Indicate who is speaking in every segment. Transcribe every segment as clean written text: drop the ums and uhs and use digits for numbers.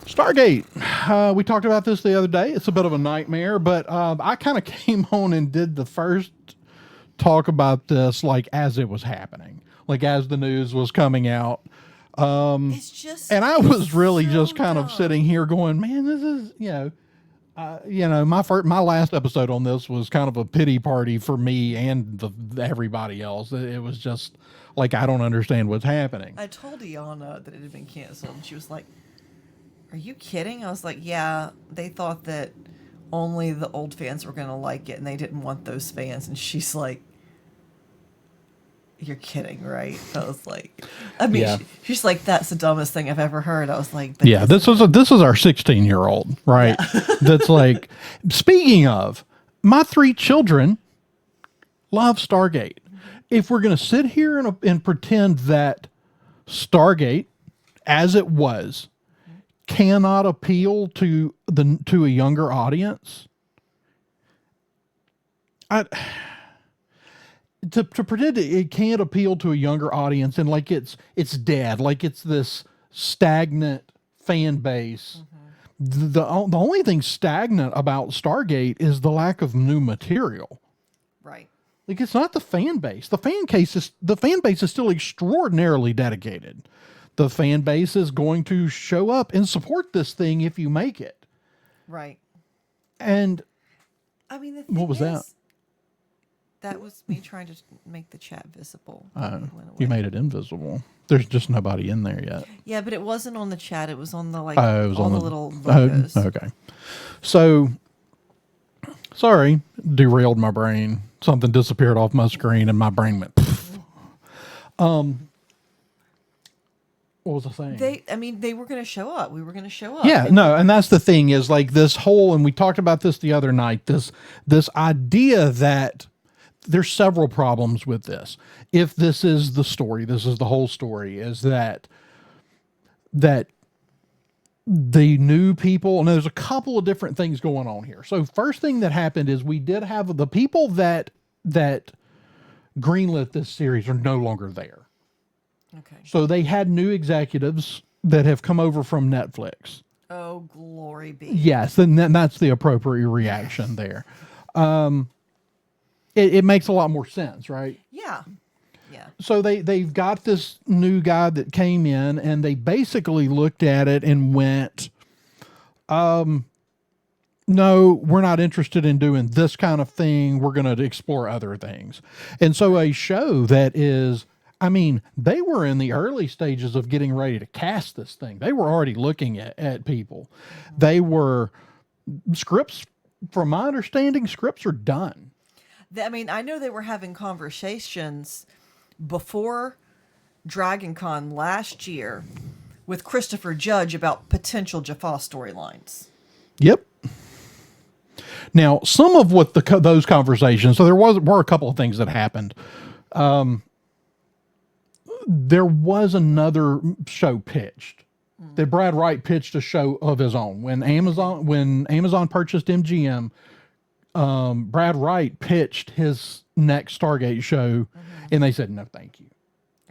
Speaker 1: Stargate. We talked about this the other day. It's a bit of a nightmare, but I kind of came on and did the first talk about this like as it was happening, like as the news was coming out.
Speaker 2: It's just,
Speaker 1: And I was really
Speaker 2: so
Speaker 1: just kind of
Speaker 2: dumb.
Speaker 1: sitting here going, man, this is, my last episode on this was kind of a pity party for me and everybody else. It was just like, I don't understand what's happening.
Speaker 2: I told Iana that it had been canceled, and she was like, "Are you kidding?" I was like, "Yeah, they thought that only the old fans were going to like it, and they didn't want those fans." And she's like, "You're kidding, right?" I was like,
Speaker 1: Yeah.
Speaker 2: she's like, "That's the dumbest thing I've ever heard." I was like,
Speaker 1: Yeah, this is our 16-year-old, right? That's like, speaking of, my 3 children love Stargate. If we're going to sit here and pretend that Stargate, as it was, cannot appeal to a younger audience, to pretend it can't appeal to a younger audience and like it's dead, like it's this stagnant fan base. The only thing stagnant about Stargate is the lack of new material.
Speaker 2: right.
Speaker 1: Like, it's not the fan base. The fan base is still extraordinarily dedicated. The fan base is going to show up and support this thing if you make it.
Speaker 2: Right.
Speaker 1: And
Speaker 2: I mean, the thing
Speaker 1: what was that?
Speaker 2: That was me trying to make the chat visible.
Speaker 1: You made it invisible. There's just nobody in there yet.
Speaker 2: Yeah, but it wasn't on the chat. It was on the
Speaker 1: It was
Speaker 2: all
Speaker 1: on
Speaker 2: the little logos.
Speaker 1: Okay. So, sorry, derailed my brain. Something disappeared off my screen and my brain went. What was I saying?
Speaker 2: They were going to show up. We were going to show up.
Speaker 1: Yeah, no, and that's the thing is like this whole, and we talked about this the other night, this idea that there's several problems with this. If this is the story, this is the whole story, is that the new people, and there's a couple of different things going on here. So first thing that happened is we did have the people that greenlit this series are no longer there.
Speaker 2: Okay.
Speaker 1: So they had new executives that have come over from Netflix.
Speaker 2: Oh, glory be.
Speaker 1: Yes, and that's the appropriate reaction there. It makes a lot more sense, right?
Speaker 2: Yeah. Yeah.
Speaker 1: So they've got this new guy that came in, and they basically looked at it and went, no, we're not interested in doing this kind of thing. We're going to explore other things. And so a show that is, I mean, they were in the early stages of getting ready to cast this thing. They were already looking at people. They were, scripts, from my understanding, scripts are done.
Speaker 2: I know they were having conversations before DragonCon last year with Christopher Judge about potential Jaffa storylines.
Speaker 1: Yep. Now, some of what those conversations, so there were a couple of things that happened. There was another show pitched that Brad Wright pitched a show of his own. When Amazon purchased MGM, Brad Wright pitched his next Stargate show, and they said, no, thank you.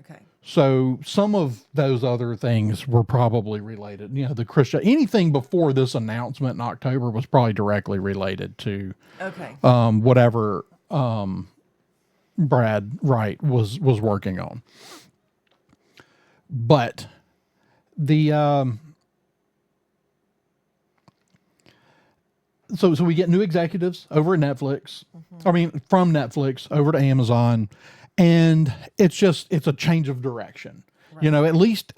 Speaker 2: Okay.
Speaker 1: So some of those other things were probably related. You know, the Christian, anything before this announcement in October was probably directly related to whatever Brad Wright was working on. But the so we get new executives over at Netflix. I mean, from Netflix over to Amazon, and it's a change of direction. Right. You know, at least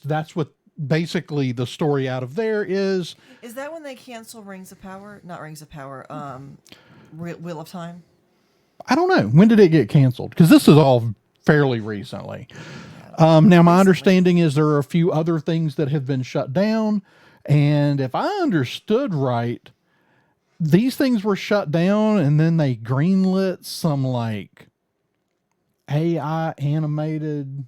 Speaker 1: that's what basically the story out of there is.
Speaker 2: Is that when they cancel Rings of Power? Not Rings of Power. Wheel of Time.
Speaker 1: I don't know. When did it get canceled? Because this is all fairly recently. Now, my understanding is there are a few other things that have been shut down, and if I understood right, these things were shut down, and then they greenlit some like AI animated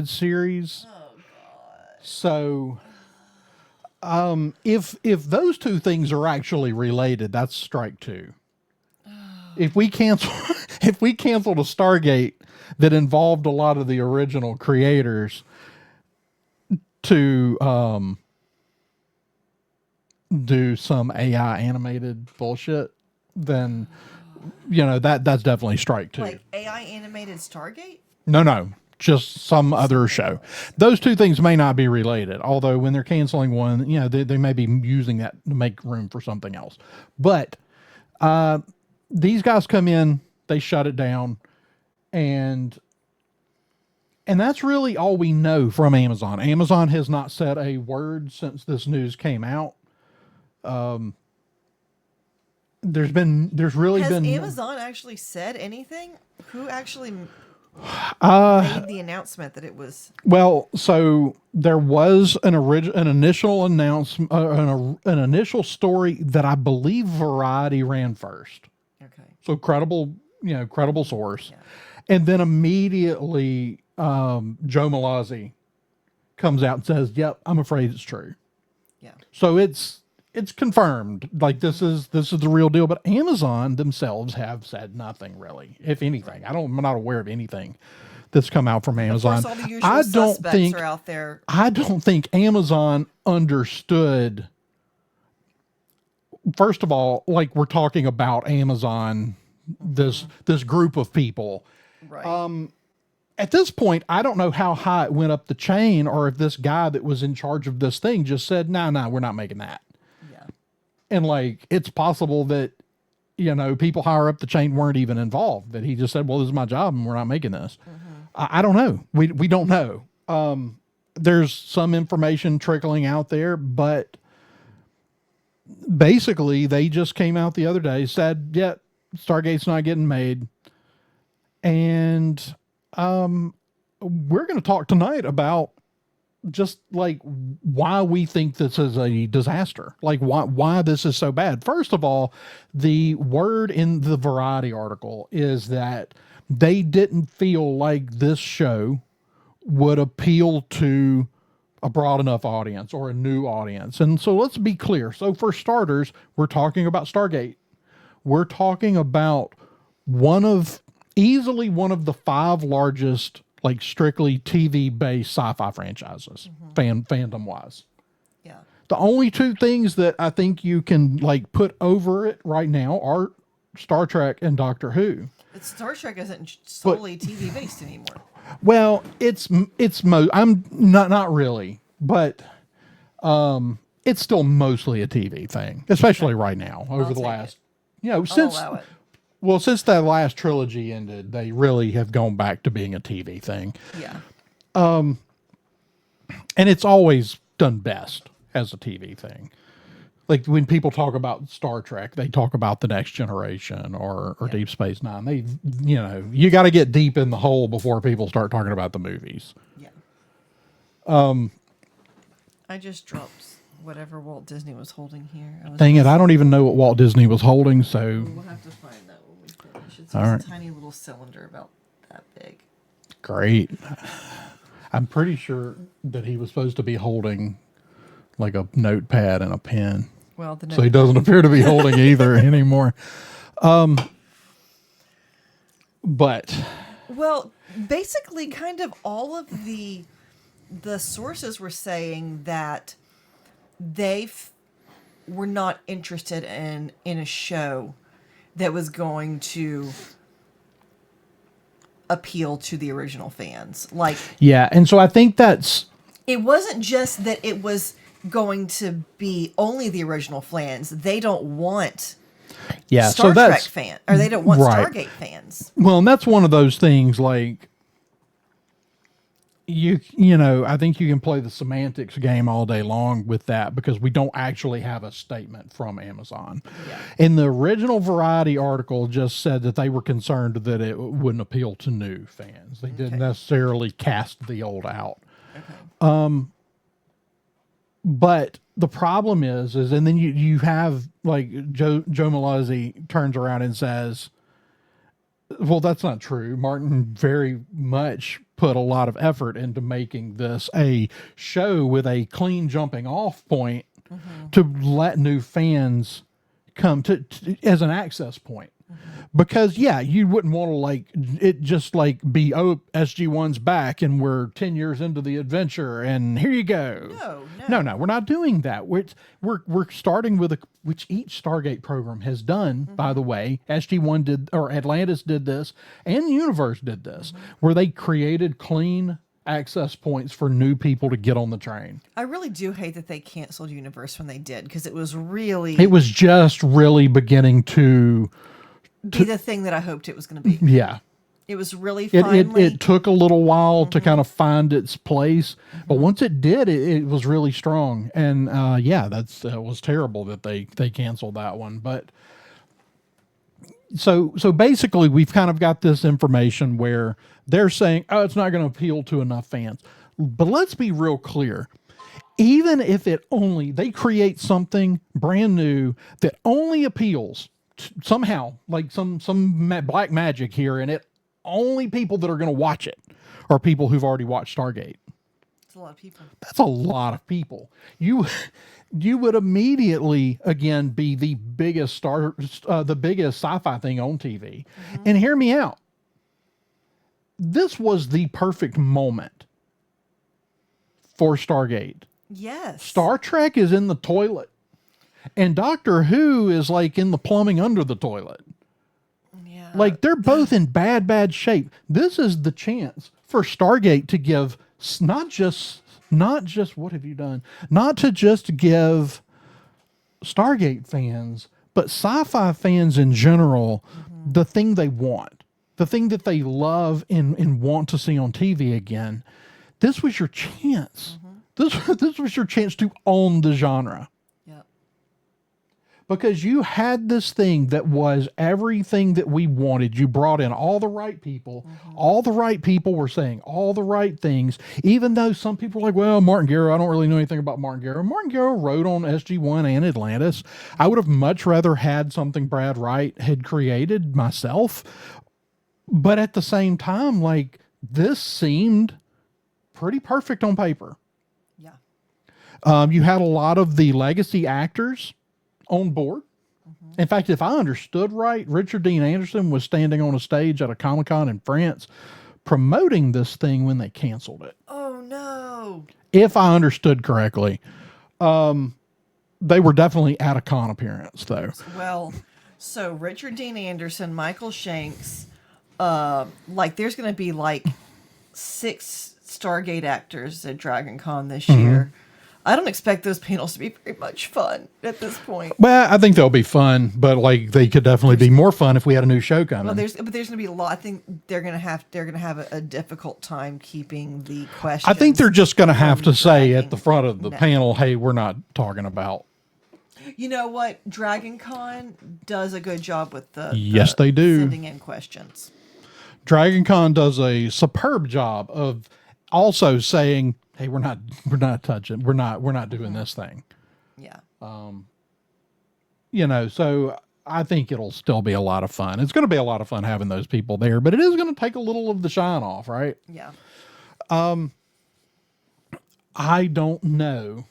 Speaker 1: series.
Speaker 2: Oh God.
Speaker 1: So, if those two things are actually related, that's strike two. If we canceled a Stargate that involved a lot of the original creators, to do some AI animated bullshit, then that's definitely strike two.
Speaker 2: Like AI animated Stargate?
Speaker 1: No, just some other show. Those two things may not be related, although when they're canceling one, they may be using that to make room for something else. But these guys come in, they shut it down, and that's really all we know from Amazon. Amazon has not said a word since this news came out. Has
Speaker 2: Amazon actually said anything? Who actually made the announcement that it was?
Speaker 1: Well, so there was an initial announcement, an initial story that I believe Variety ran first.
Speaker 2: Okay.
Speaker 1: So credible source.
Speaker 2: Yeah.
Speaker 1: And then immediately Joe Malazzi comes out and says, "Yep, I'm afraid it's true."
Speaker 2: Yeah.
Speaker 1: So it's confirmed. Like this is the real deal. But Amazon themselves have said nothing really, if anything. I'm not aware of anything that's come out from Amazon.
Speaker 2: Of course, all the usual suspects are out there.
Speaker 1: I don't think Amazon understood. First of all, like we're talking about Amazon, this group of people.
Speaker 2: Right.
Speaker 1: At this point, I don't know how high it went up the chain, or if this guy that was in charge of this thing just said, "No, we're not making that."
Speaker 2: Yeah.
Speaker 1: And like, it's possible that, people higher up the chain weren't even involved, that he just said, "Well, this is my job and we're not making this." I don't know. We don't know. There's some information trickling out there, but basically they just came out the other day, said, "Yeah, Stargate's not getting made." And we're going to talk tonight about just like why we think this is a disaster, like why this is so bad. First of all, the word in the Variety article is that they didn't feel like this show would appeal to a broad enough audience or a new audience. And so let's be clear. So for starters, we're talking about Stargate. We're talking about easily one of the 5 largest, like strictly TV based sci-fi franchises, fandom wise.
Speaker 2: Yeah.
Speaker 1: The only 2 things that I think you can like put over it right now are Star Trek and Doctor Who.
Speaker 2: But Star Trek isn't solely TV based anymore.
Speaker 1: Well, I'm not really, but it's still mostly a TV thing, especially right now over the last, since
Speaker 2: allow it.
Speaker 1: Well, since that last trilogy ended, they really have gone back to being a TV thing.
Speaker 2: Yeah.
Speaker 1: And it's always done best as a TV thing. Like when people talk about Star Trek, they talk about The Next Generation or Deep Space Nine. They, you got to get deep in the hole before people start talking about the movies.
Speaker 2: Yeah. I just dropped whatever Walt Disney was holding here.
Speaker 1: Dang it, I don't even know what Walt Disney was holding, so...
Speaker 2: We'll have to find that when we finish. It's
Speaker 1: All
Speaker 2: just
Speaker 1: right.
Speaker 2: a tiny little cylinder about that big.
Speaker 1: Great. I'm pretty sure that he was supposed to be holding like a notepad and a pen.
Speaker 2: Well,
Speaker 1: So he doesn't appear to be holding either anymore. But...
Speaker 2: Well, basically kind of all of the sources were saying that they were not interested in a show that was going to appeal to the original fans. Like,
Speaker 1: yeah, and so I think
Speaker 2: it wasn't just that it was going to be only the original fans. They don't want Star Trek fans, or they don't want Stargate fans.
Speaker 1: Well, and that's one of those things like I think you can play the semantics game all day long with that because we don't actually have a statement from Amazon.
Speaker 2: Yeah.
Speaker 1: And the original Variety article just said that they were concerned that it wouldn't appeal to new fans. They didn't necessarily cast the old out.
Speaker 2: Okay.
Speaker 1: But the problem is and then you have like Joe Malazzi turns around and says, well, that's not true. Martin very much put a lot of effort into making this a show with a clean jumping off point to let new fans come to as an access point. Because yeah, you wouldn't want to like it just like be, oh, SG-1's back and we're 10 years into the adventure and here you go. No, we're not doing that. We're starting with which each Stargate program has done, by the way. SG-1 did, or Atlantis did this, and the Universe did this, where they created clean access points for new people to get on the train.
Speaker 2: I really do hate that they canceled Universe when they did, because it was
Speaker 1: just really beginning to
Speaker 2: be the thing that I hoped it was going to be.
Speaker 1: Yeah.
Speaker 2: It was really finally...
Speaker 1: It took a little while to kind of find its place, but once it did, it was really strong. And that was terrible that they canceled that one. But so basically, we've kind of got this information where they're saying, oh, it's not going to appeal to enough fans. But let's be real clear. Even if they create something brand new that only appeals somehow, like some black magic here, and it only people that are going to watch it are people who've already watched Stargate.
Speaker 2: That's a lot of people.
Speaker 1: That's a lot of people. You would immediately again be the biggest sci-fi thing on TV. And hear me out. This was the perfect moment for Stargate.
Speaker 2: Yes.
Speaker 1: Star Trek is in the toilet. And Doctor Who is like in the plumbing under the toilet.
Speaker 2: Yeah.
Speaker 1: Like they're both in bad shape. This is the chance for Stargate to give not just what have you done? Not to just give Stargate fans, but sci-fi fans in general, the thing they want, the thing that they love and want to see on TV again. This was your chance. This was your chance to own the genre. Because you had this thing that was everything that we wanted. You brought in all the right people. All the right people were saying all the right things. Even though some people were like, well, Martin Garrow, I don't really know anything about Martin Garrow. Martin Garrow wrote on SG-1 and Atlantis. I would have much rather had something Brad Wright had created myself. But at the same time, like, this seemed pretty perfect on paper.
Speaker 2: Yeah.
Speaker 1: You had a lot of the legacy actors on board. In fact, if I understood right, Richard Dean Anderson was standing on a stage at a Comic-Con in France promoting this thing when they canceled it.
Speaker 2: Oh no.
Speaker 1: If I understood correctly. They were definitely at a con appearance though.
Speaker 2: Well, so Richard Dean Anderson, Michael Shanks, there's going to be like 6 Stargate actors at Dragon Con this year. I don't expect those panels to be very much fun at this point.
Speaker 1: Well, I think they'll be fun, but like they could definitely be more fun if we had a new show coming.
Speaker 2: Well, there's going to be a lot. I think they're going to have a difficult time keeping the questions.
Speaker 1: I think they're just going to have to say at the front of the panel, "Hey, we're not talking about."
Speaker 2: You know what? Dragon Con does a good job with
Speaker 1: they do
Speaker 2: sending in questions.
Speaker 1: Dragon Con does a superb job of also saying, hey, we're not doing this thing.
Speaker 2: Yeah.
Speaker 1: So I think it'll still be a lot of fun. It's going to be a lot of fun having those people there, but it is going to take a little of the shine off, right?
Speaker 2: Yeah.
Speaker 1: I don't know.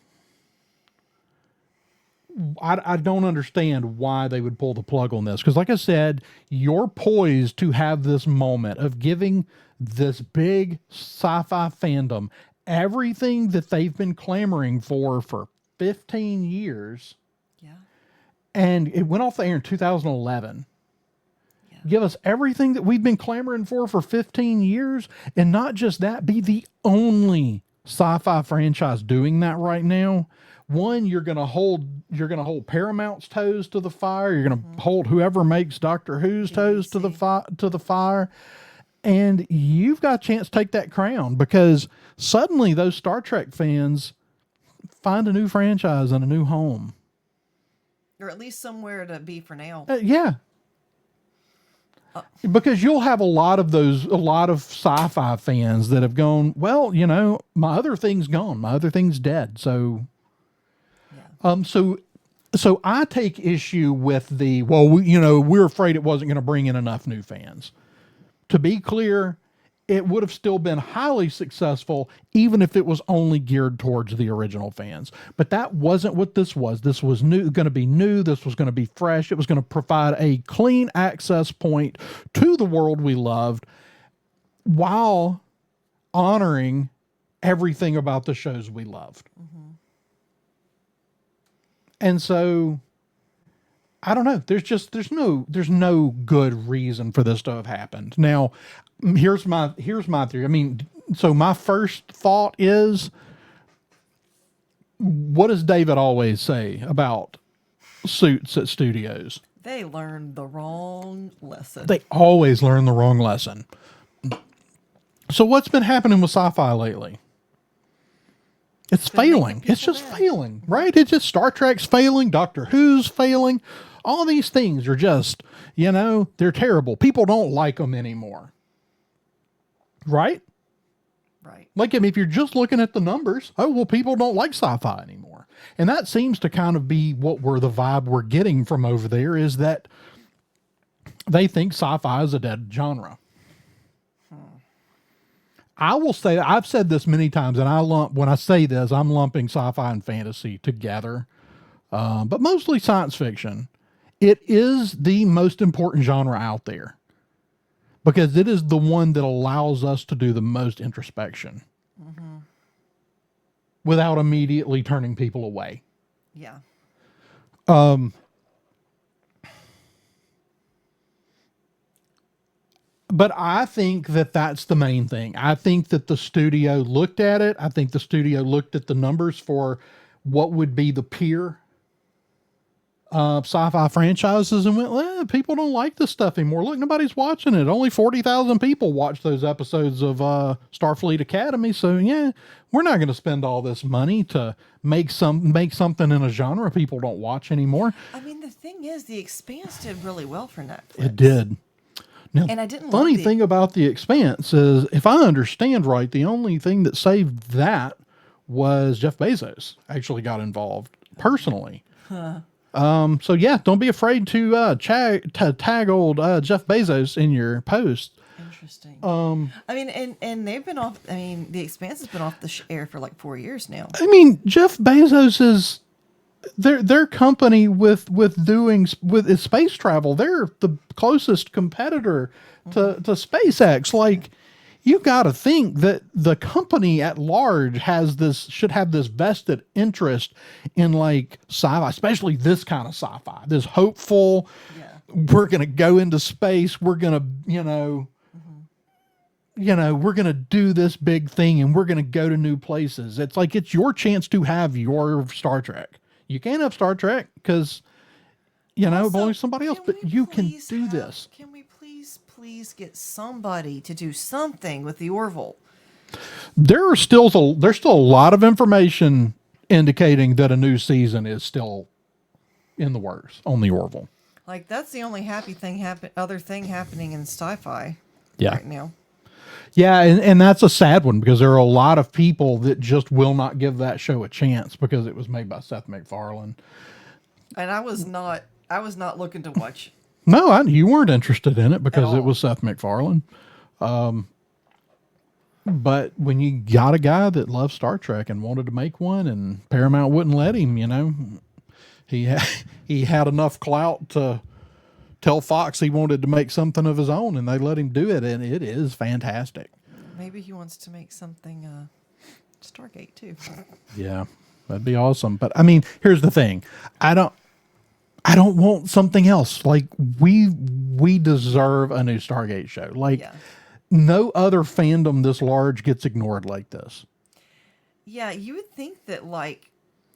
Speaker 1: I don't understand why they would pull the plug on this. Because like I said, you're poised to have this moment of giving this big sci-fi fandom everything that they've been clamoring for 15 years.
Speaker 2: Yeah.
Speaker 1: And it went off the air in 2011. Yeah. Give us everything that we've been clamoring for 15 years. And not just that, be the only sci-fi franchise doing that right now. One, you're going to hold Paramount's toes to the fire. You're going to hold whoever makes Doctor Who's toes to the fire. And you've got a chance to take that crown, because suddenly those Star Trek fans find a new franchise and a new home.
Speaker 2: Or at least somewhere to be for now.
Speaker 1: Yeah. Because you'll have a lot of sci-fi fans that have gone, well, my other thing's gone. My other thing's dead. So, so I take issue with we're afraid it wasn't going to bring in enough new fans. To be clear, it would have still been highly successful, even if it was only geared towards the original fans. But that wasn't what this was. This was going to be new. This was going to be fresh. It was going to provide a clean access point to the world we loved while honoring everything about the shows we loved. Mm-hmm. And so, I don't know. There's no good reason for this to have happened. Now, here's my theory. I mean, so my first thought is, what does David always say about suits at studios?
Speaker 2: They learned the wrong lesson.
Speaker 1: They always learn the wrong lesson. So what's been happening with sci-fi lately? It's failing. It's just failing, right? It's just Star Trek's failing. Doctor Who's failing. All these things are just, they're terrible. People don't like them anymore. Right?
Speaker 2: Right.
Speaker 1: Like, if you're just looking at the numbers, people don't like sci-fi anymore. And that seems to kind of be the vibe we're getting from over there, is that they think sci-fi is a dead genre. I will say, I've said this many times, and when I say this, I'm lumping sci-fi and fantasy together, but mostly science fiction. It is the most important genre out there because it is the one that allows us to do the most introspection without immediately turning people away.
Speaker 2: Yeah.
Speaker 1: But I think that that's the main thing. I think that the studio looked at it. I think the studio looked at the numbers for what would be the peer sci-fi franchises and went, people don't like this stuff anymore. Look, nobody's watching it. Only 40,000 people watch those episodes of Starfleet Academy. So yeah, we're not going to spend all this money to make something in a genre people don't watch anymore.
Speaker 2: I mean, the thing is, The Expanse did really well for Netflix.
Speaker 1: It did. Now,
Speaker 2: and I didn't.
Speaker 1: Funny thing about The Expanse is, if I understand right, the only thing that saved that was Jeff Bezos actually got involved personally.
Speaker 2: Huh.
Speaker 1: So yeah, don't be afraid to tag old Jeff Bezos in your post.
Speaker 2: Interesting. I mean, and they've been off. I mean, The Expanse has been off the air for like 4 years now.
Speaker 1: I mean, Jeff Bezos is their company with space travel. They're the closest competitor to SpaceX. Like, you got to think that the company at large should have this vested interest in like sci-fi, especially this kind of sci-fi, this hopeful, we're going to go into space. We're going to, we're going to do this big thing and we're going to go to new places. It's like, it's your chance to have your Star Trek. You can't have Star Trek because, it belongs to somebody else, but you can do this.
Speaker 2: Can we please get somebody to do something with the Orville?
Speaker 1: There's still a lot of information indicating that a new season is still in the works on the Orville.
Speaker 2: Like, that's the only other thing happening in sci-fi right now.
Speaker 1: Yeah, and that's a sad one because there are a lot of people that just will not give that show a chance because it was made by Seth MacFarlane.
Speaker 2: And I was not looking to watch.
Speaker 1: No, you weren't interested in it because it was Seth MacFarlane. But when you got a guy that loves Star Trek and wanted to make one, and Paramount wouldn't let him, he had enough clout to tell Fox he wanted to make something of his own, and they let him do it, and it is fantastic.
Speaker 2: Maybe he wants to make something Stargate too.
Speaker 1: Yeah, that'd be awesome. But I mean, here's the thing: I don't want something else. Like, we deserve a new Stargate show. Like, no other fandom this large gets ignored like this.
Speaker 2: Yeah, you would think that like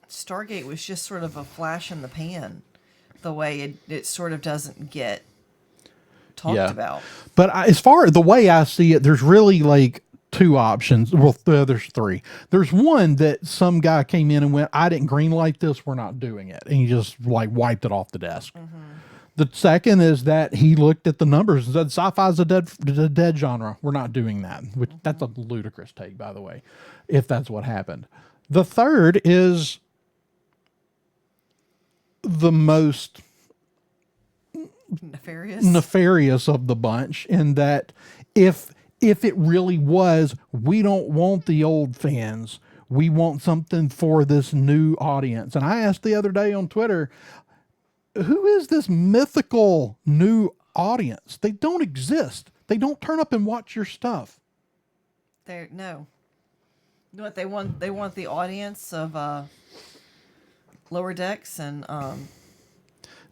Speaker 2: Stargate was just sort of a flash in the pan. The way it sort of doesn't get talked about. But
Speaker 1: as far as the way I see it, there's really like two options. Well, there's three. There's one that some guy came in and went, I didn't greenlight this, we're not doing it. And he just like wiped it off the desk. The second is that he looked at the numbers and said, sci-fi is a dead genre. We're not doing that. Which that's a ludicrous take, by the way, if that's what happened. The third is the most nefarious of the bunch, in that if if it really was, we don't want the old fans. We want something for this new audience. And I asked the other day on Twitter, who is this mythical new audience? They don't exist. They don't turn up and watch your stuff.
Speaker 2: No. You know what they want? They want the audience of Lower Decks and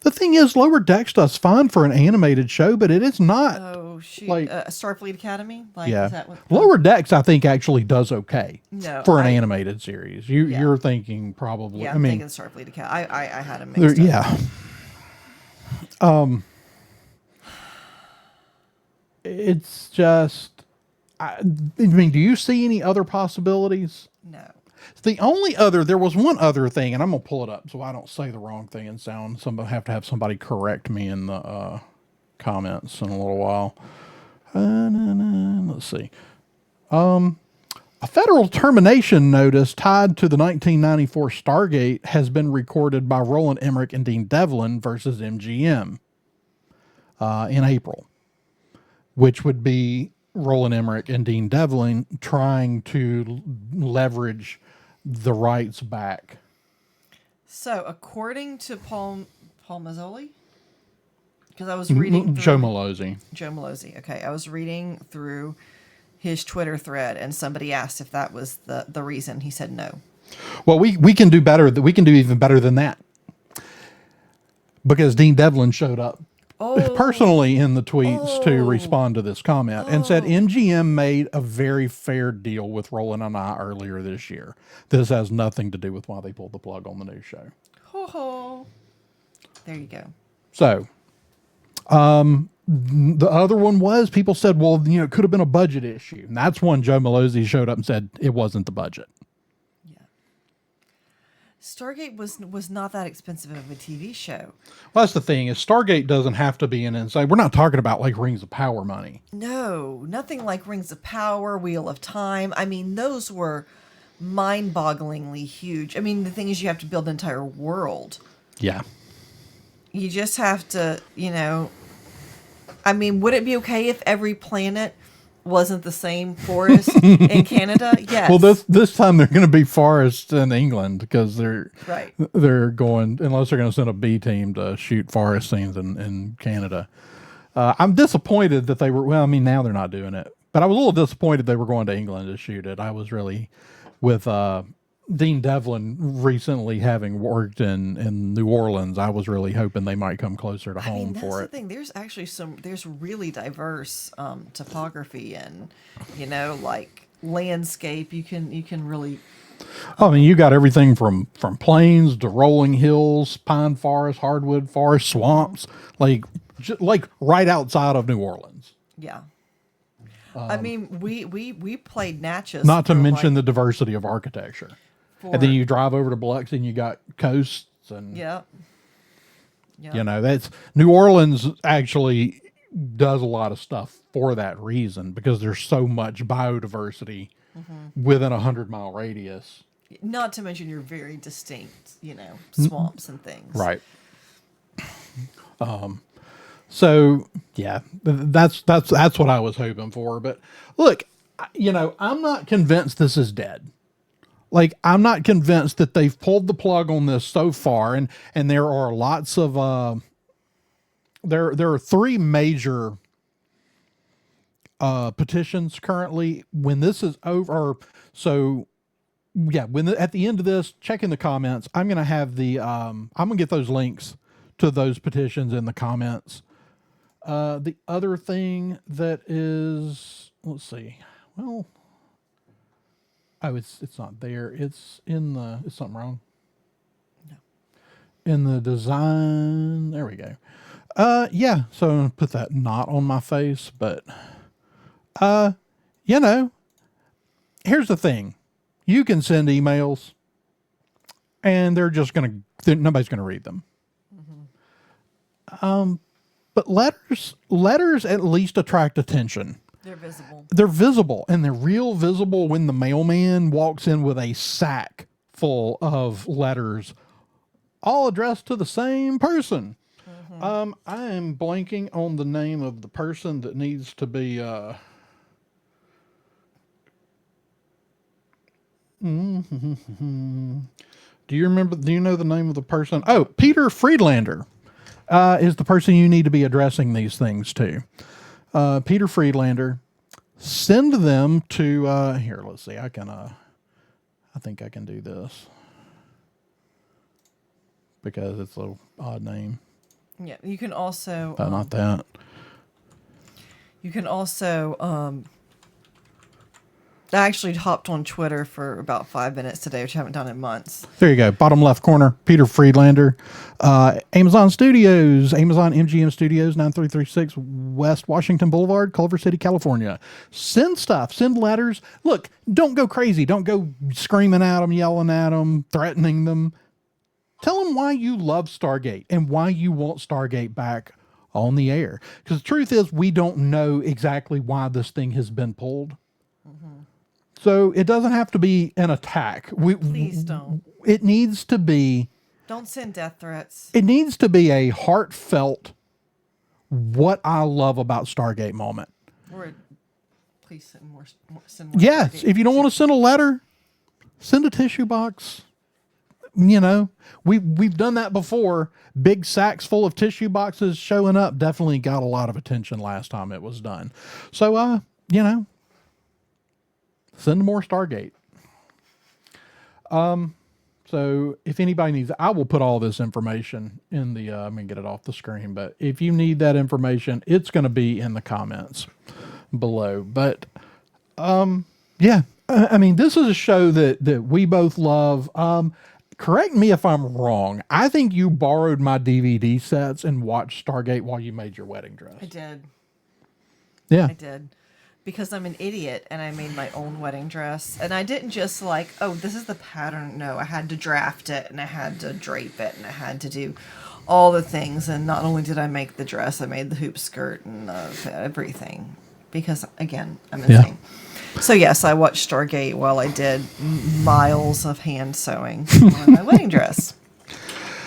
Speaker 1: the thing is, Lower Decks does fine for an animated show, but it is not.
Speaker 2: oh shoot,
Speaker 1: like
Speaker 2: Starfleet Academy. Like,
Speaker 1: yeah,
Speaker 2: is that what,
Speaker 1: Lower Decks I think actually does okay
Speaker 2: No,
Speaker 1: for an animated series. You're thinking probably.
Speaker 2: Yeah,
Speaker 1: I
Speaker 2: I'm
Speaker 1: mean,
Speaker 2: thinking Starfleet Academy. I had them mixed up.
Speaker 1: yeah. It's just. I mean, do you see any other possibilities?
Speaker 2: No.
Speaker 1: The only other, there was one other thing, and I'm gonna pull it up so I don't say the wrong thing and sound. Have to have somebody correct me in the comments in a little while. Let's see. A federal termination notice tied to the 1994 Stargate has been recorded by Roland Emmerich and Dean Devlin versus MGM in April, which would be Roland Emmerich and Dean Devlin trying to leverage the rights back.
Speaker 2: So, according to Paul Mazzoli, because I was reading through,
Speaker 1: Joe Malozzi.
Speaker 2: Joe Malozzi. Okay, I was reading through his Twitter thread, and somebody asked if that was the reason. He said no.
Speaker 1: Well, we can do better. We can do even better than that, because Dean Devlin showed up personally in the tweets to respond to this comment and said MGM made a very fair deal with Roland and I earlier this year. This has nothing to do with why they pulled the plug on the new show.
Speaker 2: Ho ho. There you go.
Speaker 1: So, the other one was people said, well, it could have been a budget issue. And that's when Joe Malozzi showed up and said it wasn't the budget.
Speaker 2: Yeah. Stargate was not that expensive of a TV show.
Speaker 1: Well, that's the thing is Stargate doesn't have to be an inside. We're not talking about like Rings of Power money.
Speaker 2: No, nothing like Rings of Power, Wheel of Time. I mean, those were mind-bogglingly huge. I mean, the thing is you have to build an entire world.
Speaker 1: Yeah.
Speaker 2: You just have to, I mean, would it be okay if every planet wasn't the same forest in Canada? Yes.
Speaker 1: Well, this time they're going to be forests in England because they're going, unless they're going to send a B team to shoot forest scenes in Canada. I'm disappointed that they were, well, I mean, now they're not doing it, but I was a little disappointed they were going to England to shoot it. I was really, with Dean Devlin recently having worked in New Orleans, I was really hoping they might come closer to home for it.
Speaker 2: That's the thing. There's actually there's really diverse topography and, like landscape. You can really.
Speaker 1: I mean, you got everything from plains to rolling hills, pine forest, hardwood forest, swamps, like right outside of New Orleans.
Speaker 2: Yeah. I mean, we played Natchez.
Speaker 1: Not to mention the diversity of architecture. And then you drive over to Biloxi and you got coasts and that's New Orleans actually does a lot of stuff for that reason because there's so much biodiversity within 100-mile radius.
Speaker 2: Not to mention your very distinct, swamps and things.
Speaker 1: Right. So yeah, that's what I was hoping for. But look, I'm not convinced this is dead. Like, I'm not convinced that they've pulled the plug on this so far. And there are lots of, there are 3 major, petitions currently. When this is over, so yeah, at the end of this, check in the comments. I'm going to have I'm going to get those links to those petitions in the comments. The other thing that is, let's see, well, oh, it's not there. It's in the, is something wrong?
Speaker 2: No.
Speaker 1: In the design, there we go. Yeah, so I'm gonna put that knot on my face, but, here's the thing. You can send emails and nobody's going to read them. But letters at least attract attention. They're visible, and they're real visible when the mailman walks in with a sack full of letters, all addressed to the same person. I am blanking on the name of the person that needs to be Do you remember? Do you know the name of the person? Oh, Peter Friedlander is the person you need to be addressing these things to. Peter Friedlander. Send them to here. Let's see. I can. I think I can do this because it's a odd name.
Speaker 2: Yeah, you can also.
Speaker 1: Not that.
Speaker 2: You can also. I actually hopped on Twitter for about 5 minutes today, which I haven't done in months.
Speaker 1: There you go. Bottom left corner, Peter Friedlander. Amazon Studios, Amazon MGM Studios, 9336 West Washington Boulevard, Culver City, California. Send stuff, send letters. Look, don't go crazy. Don't go screaming at them, yelling at them, threatening them. Tell them why you love Stargate and why you want Stargate back on the air. Because the truth is, we don't know exactly why this thing has been pulled. So it doesn't have to be an attack.
Speaker 2: Please don't.
Speaker 1: It needs to be.
Speaker 2: Don't send death threats.
Speaker 1: It needs to be a heartfelt, what I love about Stargate moment.
Speaker 2: Or please send more.
Speaker 1: Yes.
Speaker 2: Stargate.
Speaker 1: If you don't want to send a letter, send a tissue box. You know, we've done that before. Big sacks full of tissue boxes showing up definitely got a lot of attention last time it was done. So, you know. Send more Stargate. So if anybody needs, I will put all this information in the, I'm going to get it off the screen, but if you need that information, it's going to be in the comments below. But, yeah, I mean, this is a show that we both love. Correct me if I'm wrong. I think you borrowed my DVD sets and watched Stargate while you made your wedding dress.
Speaker 2: I did.
Speaker 1: Yeah.
Speaker 2: I did. Because I'm an idiot and I made my own wedding dress. And I didn't just like, oh, this is the pattern. No, I had to draft it and I had to drape it and I had to do all the things. And not only did I make the dress, I made the hoop skirt and everything. Because, again, I'm insane. Yeah. So, yes, I watched Stargate while I did miles of hand sewing on my wedding dress.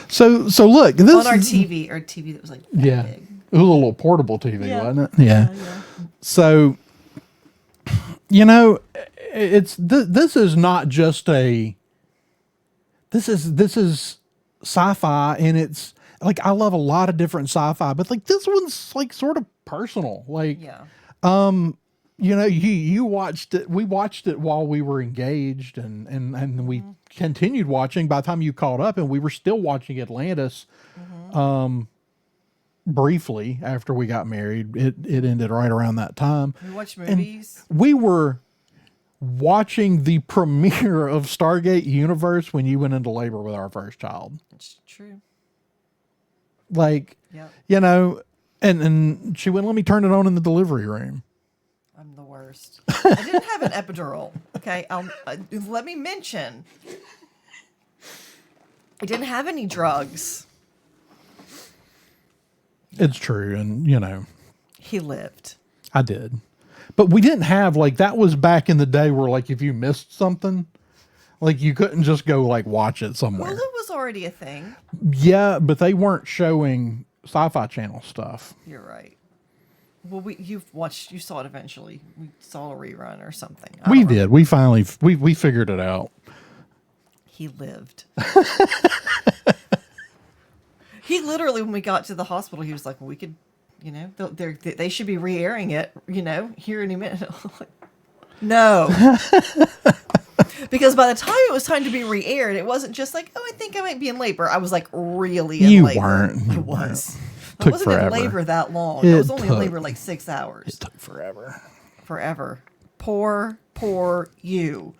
Speaker 1: So look. This
Speaker 2: on our TV that was like that big.
Speaker 1: It was a little portable TV, wasn't it? Yeah. So... You know, it's this is not just a. This is sci-fi, and it's like I love a lot of different sci-fi, but like this one's like sort of personal. Like, you know, you watched it. We watched it while we were engaged, and we continued watching. By the time you caught up, and we were still watching Atlantis. Briefly after we got married, it ended right around that time.
Speaker 2: We watched movies.
Speaker 1: And we were watching the premiere of Stargate Universe when you went into labor with our first child.
Speaker 2: It's true.
Speaker 1: Like, you know, and she wouldn't let me turn it on in the delivery room.
Speaker 2: I'm the worst. I didn't have an epidural. Okay, let me mention, I didn't have any drugs.
Speaker 1: It's true. And, you know,
Speaker 2: he lived.
Speaker 1: I did. But we didn't have, like, that was back in the day where, like, if you missed something, like, you couldn't just go, like, watch it somewhere.
Speaker 2: Well, it was already a thing.
Speaker 1: Yeah, but they weren't showing Sci-Fi Channel stuff.
Speaker 2: You're right. Well, you saw it eventually. We saw a rerun or something.
Speaker 1: We did. We finally, we figured it out.
Speaker 2: He lived. He literally, when we got to the hospital, he was like, well, we could, you know, they should be re-airing it, you know, here in a minute. No. Because by the time it was time to be re-aired, it wasn't just like, oh, I think I might be in labor. I was like really in labor.
Speaker 1: You weren't.
Speaker 2: I was.
Speaker 1: Took
Speaker 2: I wasn't
Speaker 1: forever.
Speaker 2: in labor that long. I was only in labor like 6 hours.
Speaker 1: It took forever.
Speaker 2: Forever. Poor you.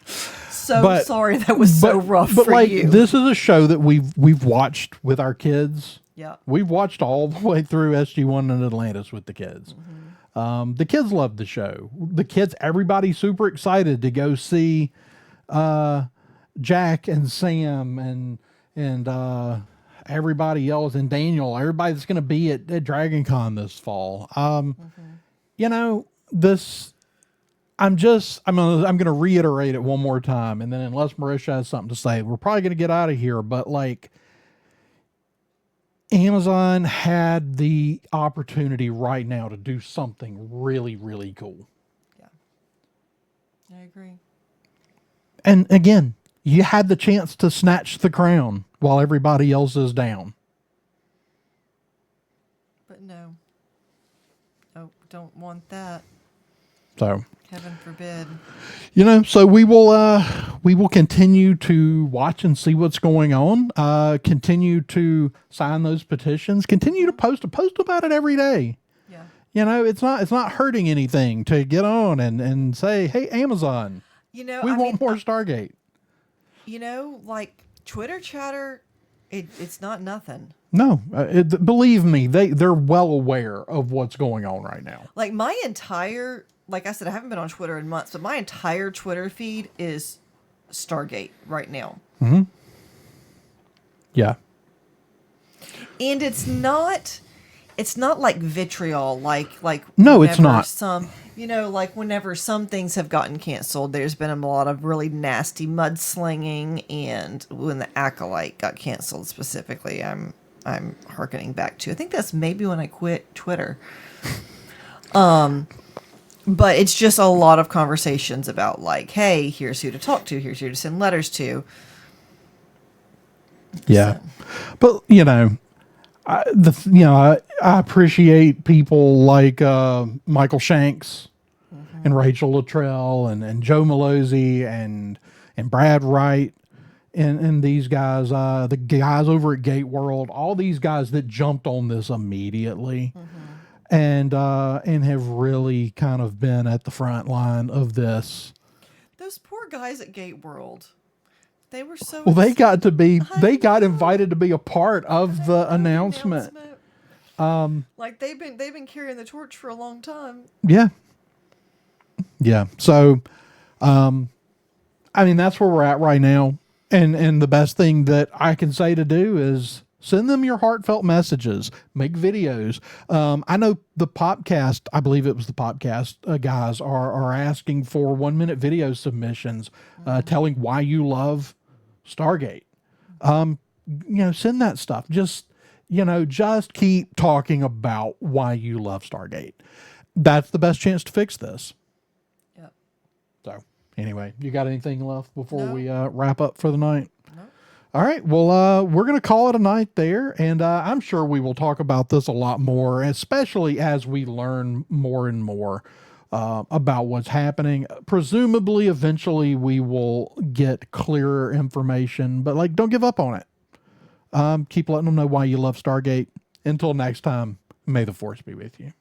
Speaker 2: Sorry that was so rough for
Speaker 1: like,
Speaker 2: you.
Speaker 1: This is a show that we've watched with our kids.
Speaker 2: Yeah.
Speaker 1: We've watched all the way through SG-1 and Atlantis with the kids. The kids loved the show. The kids, everybody's super excited to go see Jack and Sam and everybody else and Daniel. Everybody's going to be at DragonCon this fall. You know, this. I'm going to reiterate it one more time, and then unless Marisha has something to say, we're probably going to get out of here. But like, Amazon had the opportunity right now to do something really, really cool.
Speaker 2: Yeah, I agree.
Speaker 1: And again, you had the chance to snatch the crown while everybody else is down.
Speaker 2: But no. Oh, don't want that.
Speaker 1: So,
Speaker 2: Heaven forbid.
Speaker 1: so we will continue to watch and see what's going on. Continue to sign those petitions. Continue to post about it every day.
Speaker 2: Yeah.
Speaker 1: It's not hurting anything to get on and say, hey, Amazon, we want more Stargate.
Speaker 2: Like Twitter chatter, it's not nothing.
Speaker 1: No, believe me, they're well aware of what's going on right now.
Speaker 2: Like like I said, I haven't been on Twitter in months, but my entire Twitter feed is Stargate right now.
Speaker 1: Mm-hmm. Yeah.
Speaker 2: And it's not like vitriol, like
Speaker 1: no, it's not.
Speaker 2: Like whenever some things have gotten canceled, there's been a lot of really nasty mudslinging, and when the Acolyte got canceled specifically, I'm hearkening back to. I think that's maybe when I quit Twitter. But it's just a lot of conversations about like, hey, here's who to talk to, here's who to send letters to.
Speaker 1: Yeah, but I appreciate people like Michael Shanks and Rachel Luttrell and Joe Malozzi and Brad Wright and these guys, the guys over at Gate World, all these guys that jumped on this immediately. And have really kind of been at the front line of this.
Speaker 2: Those poor guys at Gate World, they were so
Speaker 1: well. They got invited to be a part of the announcement.
Speaker 2: Like they've been carrying the torch for a long time.
Speaker 1: Yeah. So, that's where we're at right now, and the best thing that I can say to do is send them your heartfelt messages, make videos. I know the podcast, I believe it was the podcast guys are asking for 1-minute video submissions, telling why you love Stargate. Send that stuff. Just keep talking about why you love Stargate. That's the best chance to fix this.
Speaker 2: Yep.
Speaker 1: So anyway, you got anything left before
Speaker 2: No.
Speaker 1: we wrap up for the night?
Speaker 2: No.
Speaker 1: All right. Well, we're going to call it a night there. And I'm sure we will talk about this a lot more, especially as we learn more and more about what's happening. Presumably, eventually, we will get clearer information. But, don't give up on it. Keep letting them know why you love Stargate. Until next time, may the Force be with you.